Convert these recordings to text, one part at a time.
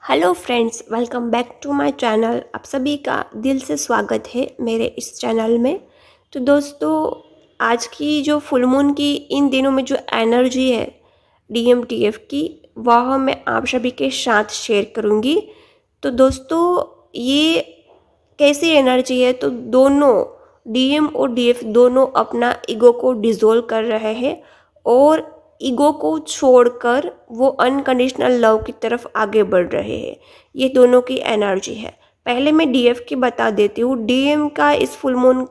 Hello friends, welcome back to my channel. आप सभी का दिल से स्वागत है मेरे इस चैनल में। तो दोस्तों, आज की जो फुल मून की इन दिनों में जो एनर्जी है डीएमटीएफ की, वह मैं आप सभी के साथ शेयर करूंगी। तो दोस्तों, ये कैसी एनर्जी है? तो दोनों डीएम और डीएफ दोनों अपना ईगो को डिसोल्व कर रहे हैं और ईगो को छोड़कर वो अनकंडीशनल लव की तरफ आगे बढ़ रहे हैं। ये दोनों की एनर्जी है। पहले मैं डीएफ की बता देती हूँ, डीएम का इस फुल मून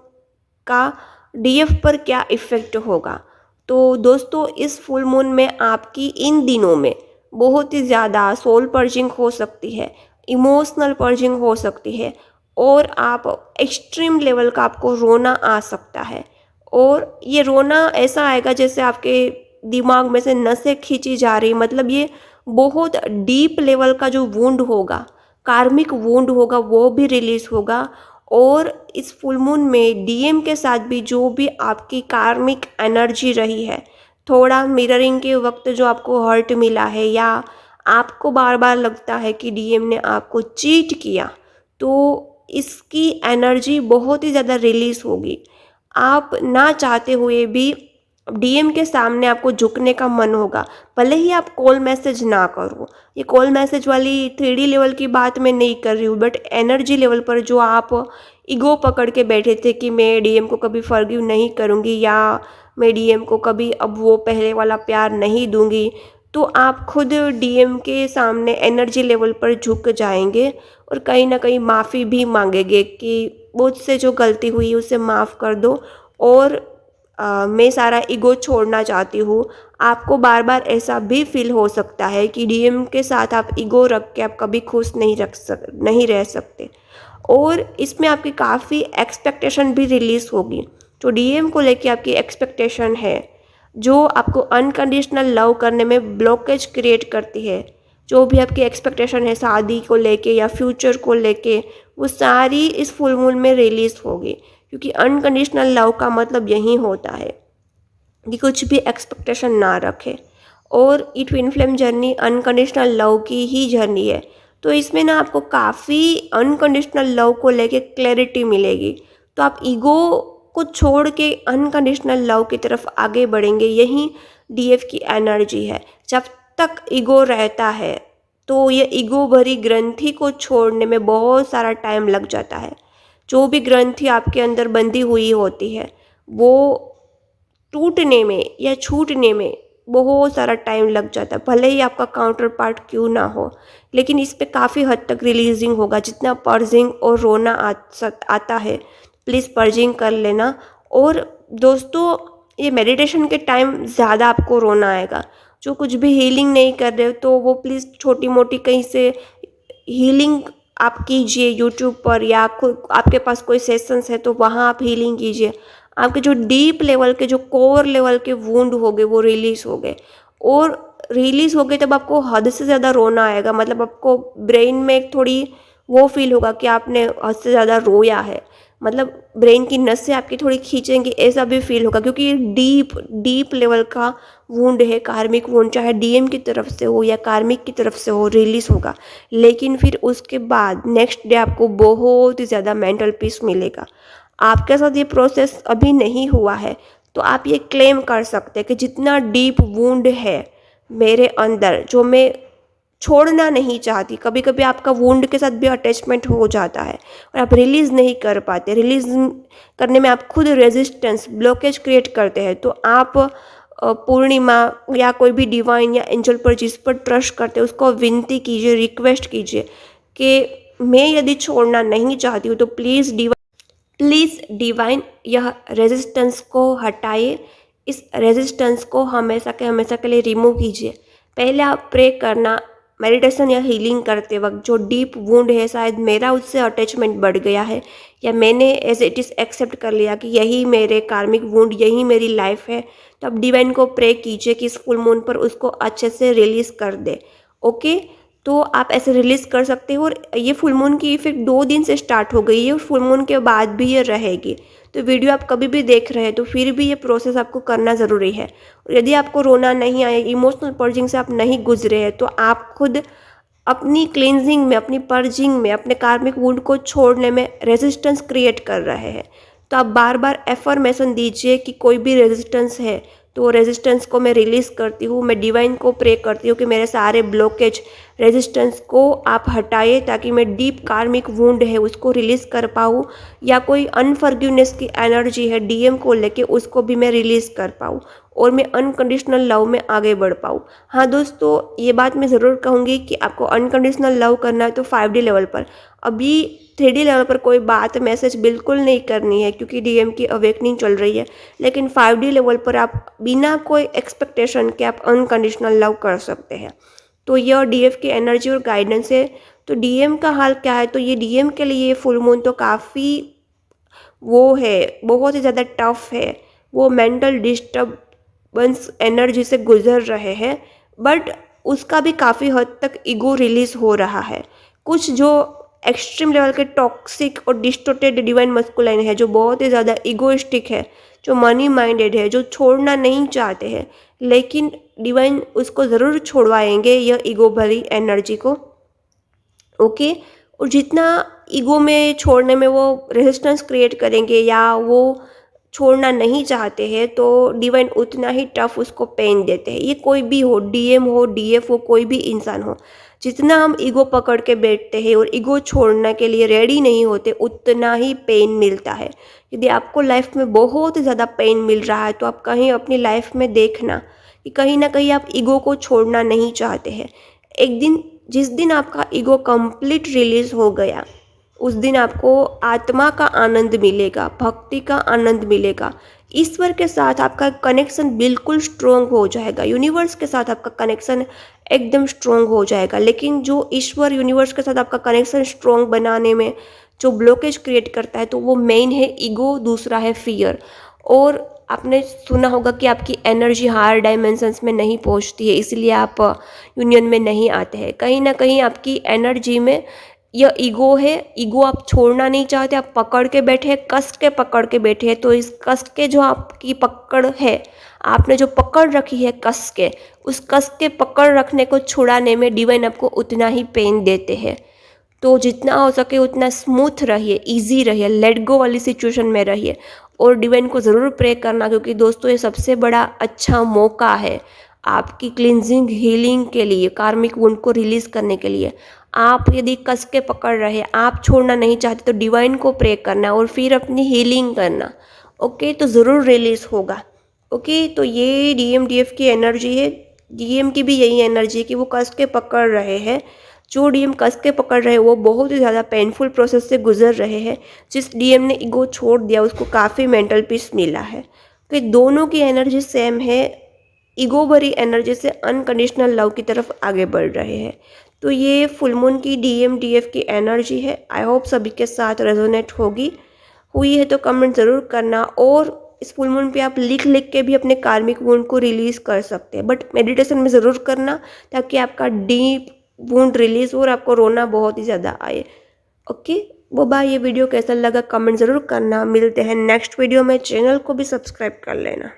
का डीएफ पर क्या इफ़ेक्ट होगा। तो दोस्तों, इस फुल मून में आपकी इन दिनों में बहुत ही ज़्यादा सोल पर्जिंग हो सकती है, इमोशनल पर्जिंग हो सकती है और आप एक्सट्रीम लेवल का आपको रोना आ सकता है। और ये रोना ऐसा आएगा जैसे आपके दिमाग में से नसें खींची जा रही, मतलब ये बहुत डीप लेवल का जो वुंड होगा, कार्मिक वुंड होगा, वो भी रिलीज होगा। और इस फुल मून में डीएम के साथ भी जो भी आपकी कार्मिक एनर्जी रही है, थोड़ा मिररिंग के वक्त जो आपको हर्ट मिला है या आपको बार बार लगता है कि डीएम ने आपको चीट किया, तो इसकी एनर्जी बहुत ही ज़्यादा रिलीज होगी। आप ना चाहते हुए भी डीएम के सामने आपको झुकने का मन होगा, भले ही आप कॉल मैसेज ना करो। ये कॉल मैसेज वाली 3D लेवल की बात मैं नहीं कर रही हूँ, बट एनर्जी लेवल पर जो आप ईगो पकड़ के बैठे थे कि मैं डीएम को कभी फॉरगिव नहीं करूँगी या मैं डीएम को कभी अब वो पहले वाला प्यार नहीं दूंगी, तो आप खुद डीएम के सामने एनर्जी लेवल पर झुक जाएंगे और कहीं ना कहीं माफ़ी भी मांगेंगे कि मुझसे जो गलती हुई उसे माफ़ कर दो और मैं सारा ईगो छोड़ना चाहती हूँ। आपको बार बार ऐसा भी फील हो सकता है कि डीएम के साथ आप ईगो रख के आप कभी खुश नहीं रह सकते और इसमें आपकी काफ़ी एक्सपेक्टेशन भी रिलीज होगी। जो डीएम को लेके आपकी एक्सपेक्टेशन है, जो आपको अनकंडीशनल लव करने में ब्लॉकेज क्रिएट करती है, जो भी आपकी एक्सपेक्टेशन है शादी को लेके या फ्यूचर को लेके, वो सारी इस फुल मून में रिलीज होगी। क्योंकि अनकंडीशनल लव का मतलब यही होता है कि कुछ भी एक्सपेक्टेशन ना रखे। और ये twin flame journey unconditional love की ही जर्नी है। तो इसमें ना आपको काफ़ी अनकंडीशनल लव को लेके क्लैरिटी मिलेगी। तो आप ईगो को छोड़ के अनकंडीशनल लव की तरफ आगे बढ़ेंगे। यही डीएफ की एनर्जी है। जब तक ईगो रहता है तो ये ईगो भरी ग्रंथि को छोड़ने में बहुत सारा टाइम लग जाता है। जो भी ग्रंथि आपके अंदर बंधी हुई होती है, वो टूटने में या छूटने में बहुत सारा टाइम लग जाता है। भले ही आपका काउंटर पार्ट क्यों ना हो, लेकिन इस पे काफ़ी हद तक रिलीजिंग होगा। जितना पर्जिंग और रोना आता है, प्लीज़ पर्जिंग कर लेना। और दोस्तों, ये मेडिटेशन के टाइम ज़्यादा आपको रोना आएगा। जो कुछ भी हीलिंग नहीं कर रहे हो, तो वो प्लीज़ छोटी मोटी कहीं से हीलिंग आप कीजिए यूट्यूब पर, या खुद आपके पास कोई सेशंस है तो वहाँ आप हीलिंग कीजिए। आपके जो डीप लेवल के, जो कोर लेवल के वुंड हो गए, वो रिलीज़ हो गए। और रिलीज़ हो गए तब आपको हद से ज़्यादा रोना आएगा। मतलब आपको ब्रेन में एक थोड़ी वो फील होगा कि आपने हद से ज़्यादा रोया है। मतलब ब्रेन की नसें आपकी थोड़ी खींचेंगी, ऐसा भी फील होगा। क्योंकि ये डीप डीप लेवल का वुंड है, कार्मिक वुंड, चाहे डीएम की तरफ से हो या कार्मिक की तरफ से हो, रिलीज होगा। लेकिन फिर उसके बाद नेक्स्ट डे आपको बहुत ही ज़्यादा मेंटल पीस मिलेगा। आपके साथ ये प्रोसेस अभी नहीं हुआ है तो आप ये क्लेम कर सकते हैं कि जितना डीप वुंड है मेरे अंदर, जो मैं छोड़ना नहीं चाहती, कभी कभी आपका वुंड के साथ भी अटैचमेंट हो जाता है और आप रिलीज़ नहीं कर पाते। रिलीज करने में आप खुद रेजिस्टेंस, ब्लॉकेज क्रिएट करते हैं। तो आप पूर्णिमा या कोई भी डिवाइन या एंजल पर जिस पर ट्रस्ट करते हैं, उसको विनती कीजिए, रिक्वेस्ट कीजिए कि मैं यदि छोड़ना नहीं चाहती हूँ तो प्लीज़ डिवाइन यह रेजिस्टेंस को हटाइए। इस रेजिस्टेंस को हमेशा के लिए रिमूव कीजिए। पहले आप प्रे करना, मेडिटेशन या हीलिंग करते वक्त जो डीप वुंड है, शायद मेरा उससे अटैचमेंट बढ़ गया है या मैंने एज इट इज़ एक्सेप्ट कर लिया कि यही मेरे कार्मिक वुंड, यही मेरी लाइफ है। तो आप डिवाइन को प्रे कीजिए कि इस फुल मून पर उसको अच्छे से रिलीज़ कर दे। ओके, तो आप ऐसे रिलीज़ कर सकते हो। और ये फुल मून की इफेक्ट 2 दिन से स्टार्ट हो गई है और फुल मून के बाद भी ये रहेगी। तो वीडियो आप कभी भी देख रहे हैं तो फिर भी ये प्रोसेस आपको करना ज़रूरी है। और यदि आपको रोना नहीं आया, इमोशनल पर्जिंग से आप नहीं गुजरे हैं, तो आप खुद अपनी क्लींजिंग में, अपनी पर्जिंग में, अपने कार्मिक वुंड को छोड़ने में रेजिस्टेंस क्रिएट कर रहे हैं। तो आप बार बार एफर्मेशन दीजिए कि कोई भी रेजिस्टेंस है तो रेजिस्टेंस को मैं रिलीज़ करती हूँ। मैं डिवाइन को प्रे करती हूँ कि मेरे सारे ब्लॉकेज, रेजिस्टेंस को आप हटाइए ताकि मैं डीप कार्मिक वुंड है उसको रिलीज़ कर पाऊँ, या कोई अनफॉरगिवनेस की एनर्जी है डीएम को लेके उसको भी मैं रिलीज़ कर पाऊँ और मैं अनकंडीशनल लव में आगे बढ़ पाऊँ। हाँ दोस्तों, ये बात मैं ज़रूर कहूँगी कि आपको अनकंडीशनल लव करना है तो 5D लेवल पर, अभी 3D लेवल पर कोई बात मैसेज बिल्कुल नहीं करनी है क्योंकि डीएम की अवेकनिंग चल रही है। लेकिन 5D लेवल पर आप बिना कोई एक्सपेक्टेशन के आप अनकंडीशनल लव कर सकते हैं। तो यह डीएफ की एनर्जी और गाइडेंस है। तो डीएम का हाल क्या है, तो ये डीएम के लिए फुल मून तो काफ़ी वो है, बहुत ही ज़्यादा टफ है। वो मेंटल डिस्टर्बेंस एनर्जी से गुजर रहे हैं, बट उसका भी काफ़ी हद तक ईगो रिलीज़ हो रहा है। कुछ जो एक्सट्रीम लेवल के टॉक्सिक और डिस्टोर्टेड डिवाइन मस्कुलाइन है, जो बहुत ही ज़्यादा ईगोइस्टिक है, जो मनी माइंडेड है, जो छोड़ना नहीं चाहते हैं, लेकिन डिवाइन उसको ज़रूर छोड़वाएंगे यह ईगो भरी एनर्जी को। ओके। और जितना ईगो में छोड़ने में वो रेजिस्टेंस क्रिएट करेंगे या वो छोड़ना नहीं चाहते हैं तो डिवाइन उतना ही टफ उसको पेन देते हैं। ये कोई भी हो, डीएम हो, डीएफ हो, कोई भी इंसान हो, जितना हम ईगो पकड़ के बैठते हैं और ईगो छोड़ने के लिए रेडी नहीं होते उतना ही पेन मिलता है। यदि आपको लाइफ में बहुत ज़्यादा पेन मिल रहा है तो आप कहीं अपनी लाइफ में देखना कि कहीं ना कहीं आप ईगो को छोड़ना नहीं चाहते हैं। एक दिन, जिस दिन आपका ईगो कंप्लीट रिलीज हो गया, उस दिन आपको आत्मा का आनंद मिलेगा, भक्ति का आनंद मिलेगा, ईश्वर के साथ आपका कनेक्शन बिल्कुल स्ट्रोंग हो जाएगा, यूनिवर्स के साथ आपका कनेक्शन एकदम स्ट्रोंग हो जाएगा। लेकिन जो ईश्वर, यूनिवर्स के साथ आपका कनेक्शन स्ट्रोंग बनाने में जो ब्लॉकेज क्रिएट करता है तो वो मेन है ईगो, दूसरा है फियर। और आपने सुना होगा कि आपकी एनर्जी हायर डायमेंशंस में नहीं पहुंचती है, इसलिए आप यूनियन में नहीं आते हैं। कहीं ना कहीं आपकी एनर्जी में यह ईगो है, ईगो आप छोड़ना नहीं चाहते, आप पकड़ के बैठे हैं, कस के पकड़ के बैठे हैं। तो इस कस के जो आपकी पकड़ है, आपने जो पकड़ रखी है कस के, उस कस के पकड़ रखने को छुड़ाने में डिवाइन आपको उतना ही पेन देते हैं। तो जितना हो सके उतना स्मूथ रहिए, इजी रहिए, लेट गो वाली सिचुएशन में रहिए और डिवाइन को ज़रूर प्रे करना, क्योंकि दोस्तों ये सबसे बड़ा अच्छा मौका है आपकी क्लिनजिंग, हीलिंग के लिए, कार्मिक वुंड को रिलीज़ करने के लिए। आप यदि कस के पकड़ रहे, आप छोड़ना नहीं चाहते तो डिवाइन को प्रे करना और फिर अपनी हीलिंग करना। ओके, तो ज़रूर रिलीज़ होगा। ओके, तो ये डीएम डीएफ की एनर्जी है। डीएम की भी यही एनर्जी है कि वो कस के पकड़ रहे हैं। जो डीएम कस के पकड़ रहे हैं वो बहुत ही ज़्यादा पेनफुल प्रोसेस से गुजर रहे हैं। जिस डीएम ने ईगो छोड़ दिया उसको काफ़ी मेंटल पीस मिला है, कि दोनों की एनर्जी सेम है। ईगो भरी एनर्जी से अनकंडीशनल लव की तरफ आगे बढ़ रहे हैं। तो ये फुल मून की डीएम डीएफ की एनर्जी है। आई होप सभी के साथ रेजोनेट होगी। हुई है तो कमेंट ज़रूर करना। और इस फुल मून पे आप लिख लिख के भी अपने कार्मिक वुंड को रिलीज़ कर सकते हैं, बट मेडिटेशन में ज़रूर करना ताकि आपका डीप वुंड रिलीज़ हो और आपको रोना बहुत ही ज़्यादा आए। ओके, वो बाय। ये वीडियो कैसा लगा कमेंट ज़रूर करना। मिलते हैं नेक्स्ट वीडियो में। चैनल को भी सब्सक्राइब कर लेना।